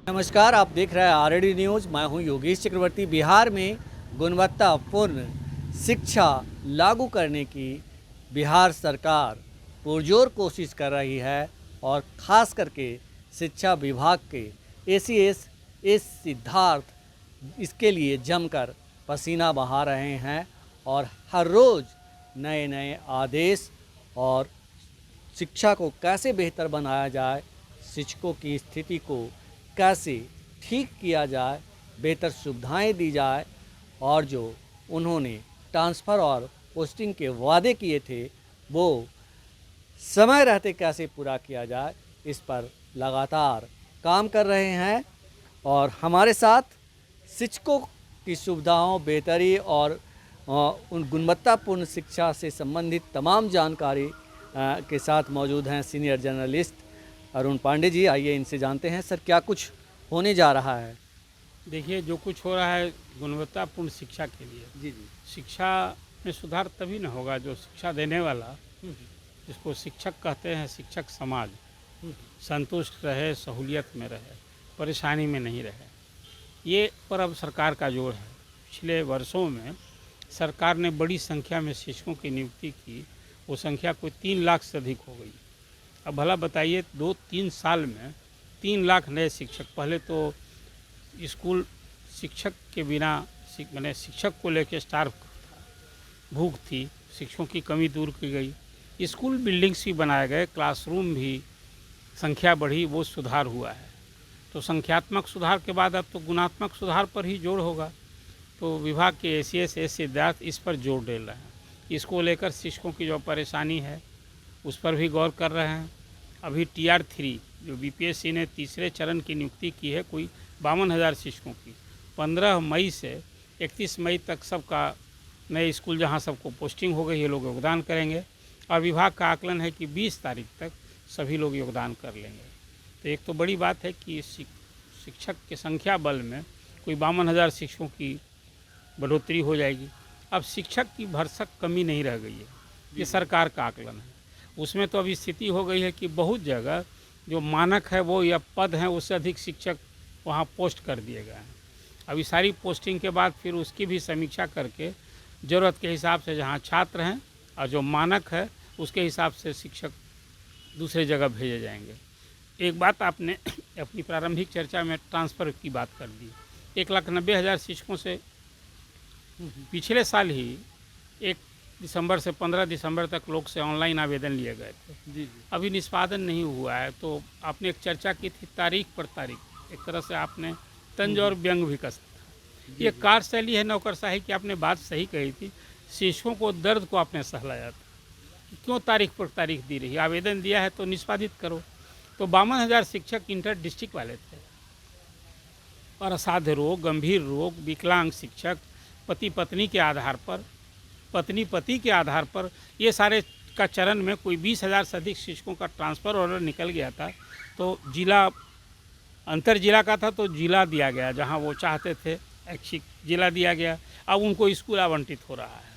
नमस्कार, आप देख रहे हैं आरडी न्यूज़। मैं हूं योगेश चक्रवर्ती। बिहार में गुणवत्तापूर्ण शिक्षा लागू करने की बिहार सरकार पुरजोर कोशिश कर रही है और ख़ास करके शिक्षा विभाग के एसीएस एस सिद्धार्थ इसके लिए जमकर पसीना बहा रहे हैं और हर रोज़ नए नए आदेश और शिक्षा को कैसे बेहतर बनाया जाए, शिक्षकों की स्थिति को कैसे ठीक किया जाए, बेहतर सुविधाएं दी जाए और जो उन्होंने ट्रांसफ़र और पोस्टिंग के वादे किए थे वो समय रहते कैसे पूरा किया जाए, इस पर लगातार काम कर रहे हैं। और हमारे साथ शिक्षकों की सुविधाओं, बेहतरी और उन गुणवत्तापूर्ण शिक्षा से संबंधित तमाम जानकारी के साथ मौजूद हैं सीनियर जर्नलिस्ट अरुण पांडे जी। आइए इनसे जानते हैं, सर क्या कुछ होने जा रहा है? देखिए, जो कुछ हो रहा है गुणवत्तापूर्ण शिक्षा के लिए, जी जी। शिक्षा में सुधार तभी न होगा जो शिक्षा देने वाला, जिसको शिक्षक कहते हैं, शिक्षक समाज संतुष्ट रहे, सहूलियत में रहे, परेशानी में नहीं रहे। ये पर अब सरकार का जोर है। पिछले वर्षों में सरकार ने बड़ी संख्या में शिक्षकों की नियुक्ति की, वो संख्या कोई 3 लाख से अधिक हो गई। अब भला बताइए, 2-3 साल में 3 लाख नए शिक्षक। पहले तो स्कूल शिक्षक के बिना मैंने शिक्षक को लेकर स्टार्व था, भूख थी, शिक्षकों की कमी दूर की गई, स्कूल बिल्डिंग्स भी बनाए गए, क्लासरूम भी संख्या बढ़ी, वो सुधार हुआ है। तो संख्यात्मक सुधार के बाद अब तो गुणात्मक सुधार पर ही जोर होगा। तो विभाग के एसीएस एस सिद्धार्थ इस पर जोर दे रहे हैं। इसको लेकर शिक्षकों की जो परेशानी है उस पर भी गौर कर रहे हैं। अभी टीआर 3 जो बीपीएससी ने तीसरे चरण की नियुक्ति की है, कोई 52,000 शिक्षकों की, 15 मई से 31 मई तक सबका नए स्कूल जहां सबको पोस्टिंग हो गई, ये लोग योगदान करेंगे। और विभाग का आकलन है कि 20 तारीख तक सभी लोग योगदान कर लेंगे। तो एक तो बड़ी बात है कि शिक्षक के संख्या बल में कोई 52,000 शिक्षकों की बढ़ोतरी हो जाएगी। अब शिक्षक की भरसक कमी नहीं रह गई है, ये सरकार का आकलन है। उसमें तो अभी स्थिति हो गई है कि बहुत जगह जो मानक है वो या पद हैं, उससे अधिक शिक्षक वहाँ पोस्ट कर दिए गए हैं। अभी सारी पोस्टिंग के बाद फिर उसकी भी समीक्षा करके ज़रूरत के हिसाब से जहाँ छात्र हैं और जो मानक है उसके हिसाब से शिक्षक दूसरे जगह भेजे जाएंगे। एक बात आपने अपनी प्रारंभिक चर्चा में ट्रांसफ़र की बात कर दी। 1,90,000 शिक्षकों से पिछले साल ही 1 दिसंबर से 15 दिसंबर तक लोग से ऑनलाइन आवेदन लिए गए थे। जी जी। अभी निष्पादन नहीं हुआ है। तो आपने एक चर्चा की थी तारीख पर तारीख, एक तरह से आपने तंज और व्यंग भी कसा था। ये कार्यशैली है नौकरशाही की। आपने बात सही कही थी, शिक्षकों को दर्द को आपने सहलाया था कि क्यों तारीख पर तारीख दी रही, आवेदन दिया है तो निष्पादित करो। तो 52,000 शिक्षक इंटर डिस्ट्रिक्ट वाले थे और असाध्य रोग, गंभीर रोग, विकलांग शिक्षक, पति पत्नी के आधार पर, पत्नी पति के आधार पर, ये सारे का चरण में कोई 20,000 से अधिक शिक्षकों का ट्रांसफ़र ऑर्डर निकल गया था। तो जिला अंतर जिला का था तो जिला दिया गया, जहां वो चाहते थे ऐच्छिक जिला दिया गया। अब उनको स्कूल आवंटित हो रहा है।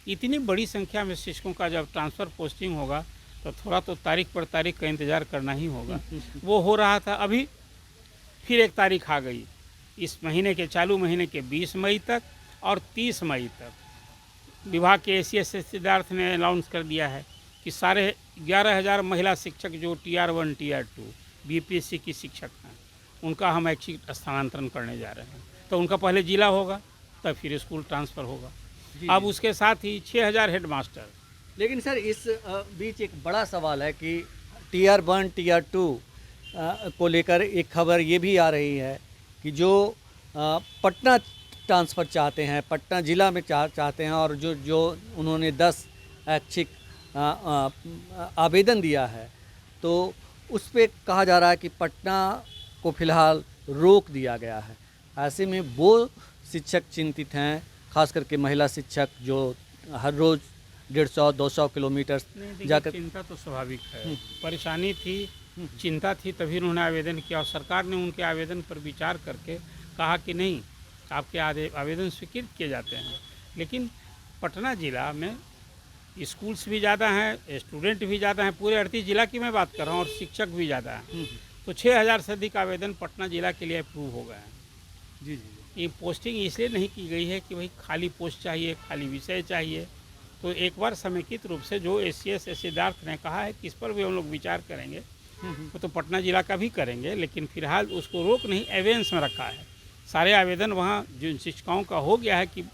इतनी बड़ी संख्या में शिक्षकों का जब ट्रांसफ़र पोस्टिंग होगा तो थोड़ा तो तारीख पर तारीख का इंतज़ार करना ही होगा। वो हो रहा था। अभी फिर एक तारीख आ गई, इस महीने के चालू महीने के 20 मई तक और 30 मई तक विभाग के एसीएस सिद्धार्थ ने अनाउंस कर दिया है कि 11,500 महिला शिक्षक जो टीआर 1 टीआर 2 बीपीएससी की शिक्षक हैं, उनका हम ऐच्छिक स्थानांतरण करने जा रहे हैं। तो उनका पहले जिला होगा, तब फिर स्कूल ट्रांसफ़र होगा। अब उसके साथ ही 6,000 हेडमास्टर। लेकिन सर इस बीच एक बड़ा सवाल है कि टीआर 1 टीआर 2 को लेकर एक खबर ये भी आ रही है कि जो पटना ट्रांसफ़र चाहते हैं, पटना ज़िला में चाहते हैं और जो उन्होंने 10 ऐच्छिक आवेदन दिया है, तो उस पे कहा जा रहा है कि पटना को फ़िलहाल रोक दिया गया है। ऐसे में वो शिक्षक चिंतित हैं, खास करके महिला शिक्षक जो हर रोज़ 150-200 किलोमीटर जाकर। चिंता तो स्वाभाविक है, परेशानी थी, चिंता थी, तभी उन्होंने आवेदन किया और सरकार ने उनके आवेदन पर विचार करके कहा कि नहीं, आपके आवेदन स्वीकृत किए जाते हैं। लेकिन पटना ज़िला में स्कूल्स भी ज़्यादा हैं, स्टूडेंट भी ज़्यादा हैं, पूरे 38 ज़िला की मैं बात कर रहा हूँ, और शिक्षक भी ज़्यादा हैं। तो 6,000 से अधिक आवेदन पटना जिला के लिए अप्रूव हो गए हैं। जी जी ये पोस्टिंग इसलिए नहीं की गई है कि भाई खाली पोस्ट चाहिए, खाली विषय चाहिए। तो एक बार समेकित रूप से जो एसीएस सिद्धार्थ ने कहा है कि इस पर भी हम लोग विचार करेंगे, वो तो पटना जिला का भी करेंगे, लेकिन फिलहाल उसको रोक नहीं, एवेंस में रखा है। सारे आवेदन वहाँ जिन शिक्षकों का हो गया है कि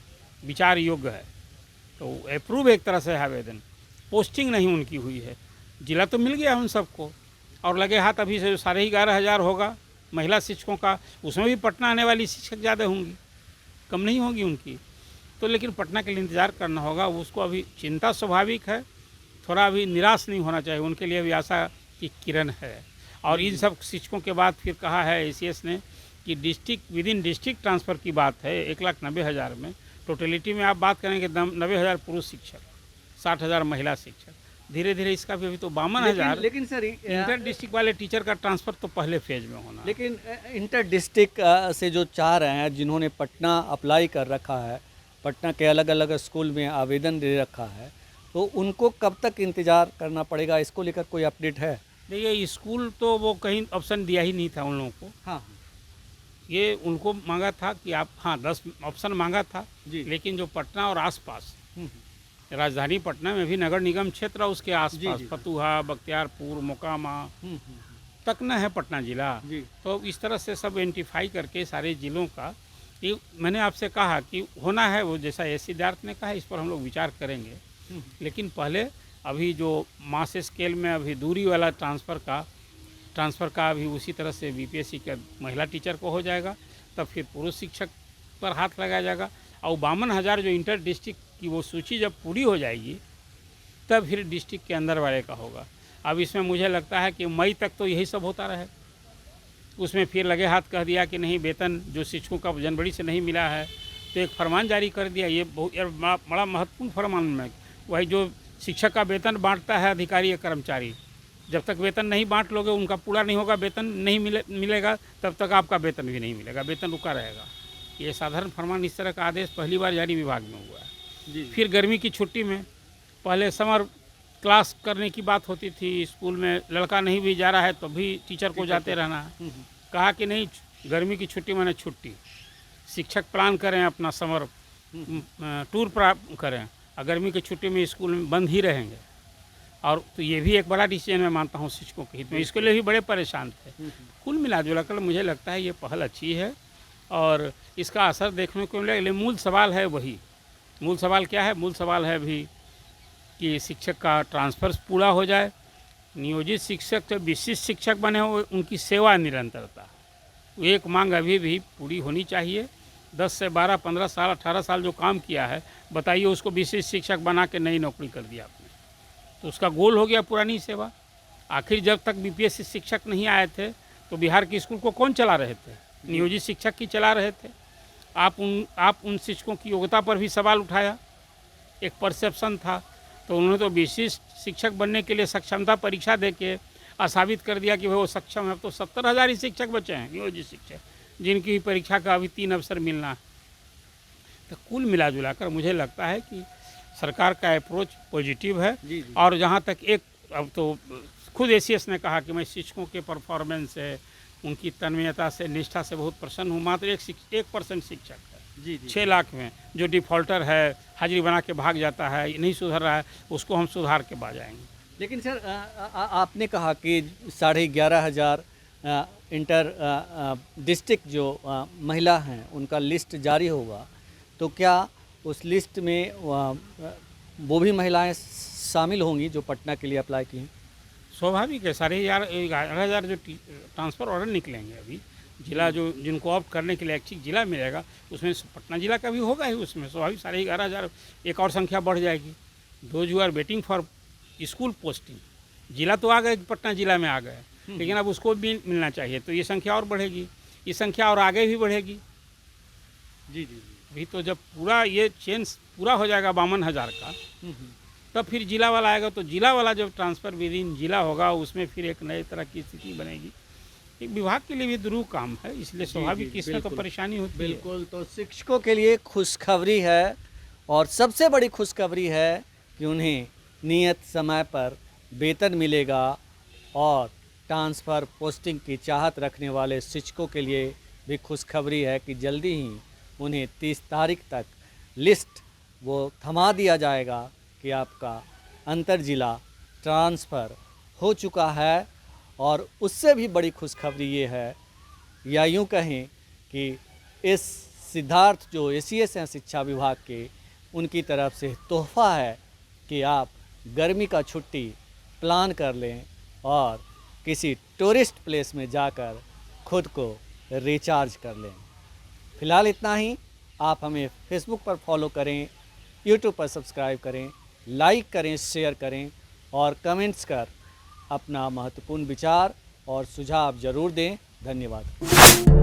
विचार योग्य है, तो अप्रूव एक तरह से है आवेदन, पोस्टिंग नहीं उनकी हुई है। जिला तो मिल गया उन सबको, और लगे हाथ अभी से 11,500 होगा महिला शिक्षकों का, उसमें भी पटना आने वाली शिक्षक ज़्यादा होंगी, कम नहीं होगी उनकी। तो लेकिन पटना के लिए इंतज़ार करना होगा, उसको अभी चिंता स्वाभाविक है, थोड़ा अभी निराश नहीं होना चाहिए, उनके लिए भी आशा की किरण है। और इन सब शिक्षकों के बाद फिर कहा है एसीएस ने कि district with in district transfer की बात है 1,90,000 में। टोटलिटी में आप बात करेंगे 90,000 पुरुष शिक्षक, 60,000 महिला शिक्षक। धीरे धीरे इसका भी अभी तो 52,000 लेकिन सर इंटर डिस्ट्रिक्ट वाले टीचर का ट्रांसफ़र तो पहले फेज में होना। लेकिन इंटर डिस्ट्रिक्ट से जो चाह रहे हैं, जिन्होंने पटना अप्लाई कर रखा है, पटना के अलग अलग स्कूल में आवेदन दे रखा है, तो उनको कब तक इंतज़ार करना पड़ेगा? इसको लेकर कोई अपडेट है? देखिए स्कूल तो वो कहीं ऑप्शन दिया ही नहीं था उन लोगों को। हाँ ये उनको मांगा था कि आप 10 ऑप्शन मांगा था, जी। लेकिन जो पटना और आसपास राजधानी पटना में भी नगर निगम क्षेत्र और उसके आसपास जी। फतुहा, बख्तियारपुर, मोकामा तक न है पटना जिला। जी। तो इस तरह से सब आइडेंटिफाई करके सारे ज़िलों का ये मैंने आपसे कहा कि होना है, वो जैसा एस सिद्धार्थ ने कहा, इस पर हम लोग विचार करेंगे। लेकिन पहले अभी जो मास स्केल में अभी दूरी वाला ट्रांसफ़र का अभी उसी तरह से बीपीएससी के महिला टीचर को हो जाएगा, तब फिर पुरुष शिक्षक पर हाथ लगाया जाएगा। और 52,000 जो इंटर डिस्ट्रिक्ट की वो सूची जब पूरी हो जाएगी, तब फिर डिस्ट्रिक्ट के अंदर वाले का होगा। अब इसमें मुझे लगता है कि मई तक तो यही सब होता रहे। उसमें फिर लगे हाथ कह दिया कि नहीं, वेतन जो शिक्षकों का जनवरी से नहीं मिला है, तो एक फरमान जारी कर दिया। ये बहुत बड़ा महत्वपूर्ण फरमान में, वही जो शिक्षक का वेतन बांटता है अधिकारी या कर्मचारी, जब तक वेतन नहीं बांट लोगे, उनका पूरा नहीं होगा, वेतन नहीं मिलेगा, तब तक आपका वेतन भी नहीं मिलेगा, वेतन रुका रहेगा। ये साधारण फरमान, इस तरह का आदेश पहली बार जारी विभाग में हुआ है। जी। फिर गर्मी की छुट्टी में पहले समर क्लास करने की बात होती थी स्कूल में, लड़का नहीं भी जा रहा है तो भी टीचर को जाते रहना है। कहा कि नहीं, गर्मी की छुट्टी माने छुट्टी, शिक्षक प्लान करें अपना समर टूर करें, और गर्मी की छुट्टी में स्कूल में बंद ही रहेंगे। और तो ये भी एक बड़ा डिसीजन मैं मानता हूँ शिक्षकों के हित में, इसके लिए भी बड़े परेशान थे। कुल मिलाजुलाकर मुझे लगता है ये पहल अच्छी है और इसका असर देखने को मिलेगा। मूल सवाल है वही, मूल सवाल क्या है? मूल सवाल है अभी कि शिक्षक का ट्रांसफ़र पूरा हो जाए, नियोजित शिक्षक जो विशिष्ट शिक्षक बने हो उनकी सेवा निरंतरता, एक मांग अभी भी पूरी होनी चाहिए। 10 से 12, 15 साल, 18 साल जो काम किया है, बताइए उसको विशिष्ट शिक्षक बना के नई नौकरी कर दिया आपने, तो उसका गोल हो गया पुरानी सेवा। आखिर जब तक बीपीएससी शिक्षक नहीं आए थे तो बिहार के स्कूल को कौन चला रहे थे? नियोजित शिक्षक ही चला रहे थे। आप उन शिक्षकों की योग्यता पर भी सवाल उठाया, एक परसेप्शन था, तो उन्होंने तो विशिष्ट शिक्षक बनने के लिए सक्षमता परीक्षा दे के साबित कर दिया कि वो सक्षम है। तो 70,000 ही शिक्षक बचे हैं नियोजित शिक्षक, जिनकी परीक्षा का अभी 3 अवसर मिलना है। तो कुल मिला जुला कर मुझे लगता है कि सरकार का अप्रोच पॉजिटिव है। जी, जी। और जहाँ तक एक, अब तो खुद एसीएस ने कहा कि मैं शिक्षकों के परफॉर्मेंस से, उनकी तन्मयता से, निष्ठा से बहुत प्रसन्न हूँ। मात्र 1% शिक्षक है जी जी 6 लाख में, जो डिफ़ॉल्टर है, हाजिरी बना के भाग जाता है, नहीं सुधर रहा है, उसको हम सुधार के बाद आएंगे। लेकिन सर आपने कहा कि 11,500 इंटर डिस्ट्रिक्ट जो महिला हैं उनका लिस्ट जारी होगा, तो क्या उस लिस्ट में वो भी महिलाएं शामिल होंगी जो पटना के लिए अप्लाई की हैं? स्वाभाविक है, 11,500 जो ट्रांसफ़र ऑर्डर निकलेंगे अभी, जिला जो जिनको ऑप्ट करने के लिए ऐच्छिक जिला मिलेगा, उसमें पटना जिला का भी होगा ही। उसमें स्वाभाविक 11,500 एक और संख्या बढ़ जाएगी। Those who are waiting for school posting, जिला तो आ गए, पटना जिला में आ गए, लेकिन अब उसको भी मिलना चाहिए, तो ये संख्या और बढ़ेगी, ये संख्या और आगे भी बढ़ेगी। जी जी अभी तो जब पूरा ये चेन पूरा हो जाएगा 52,000 का, तब फिर जिला वाला आएगा, तो जिला वाला जब ट्रांसफ़र विद इन जिला होगा, उसमें फिर एक नए तरह की स्थिति बनेगी। एक विभाग के लिए भी दुरूह काम है, इसलिए स्वाभाविक इसमें तो परेशानी होती है। बिल्कुल। तो शिक्षकों के लिए खुशखबरी है, और सबसे बड़ी खुशखबरी है कि उन्हें नियत समय पर वेतन मिलेगा और ट्रांसफ़र पोस्टिंग की चाहत रखने वाले शिक्षकों के लिए भी खुशखबरी है कि जल्दी ही उन्हें 30 तारीख तक लिस्ट वो थमा दिया जाएगा कि आपका अंतर जिला ट्रांसफ़र हो चुका है। और उससे भी बड़ी खुशखबरी ये है, या यूँ कहें कि इस सिद्धार्थ जो एसीएस हैं शिक्षा विभाग के, उनकी तरफ से तोहफ़ा है कि आप गर्मी का छुट्टी प्लान कर लें और किसी टूरिस्ट प्लेस में जाकर खुद को रिचार्ज कर लें। फ़िलहाल इतना ही। आप हमें फेसबुक पर फॉलो करें, यूट्यूब पर सब्सक्राइब करें, लाइक करें, शेयर करें और कमेंट्स कर अपना महत्वपूर्ण विचार और सुझाव ज़रूर दें। धन्यवाद।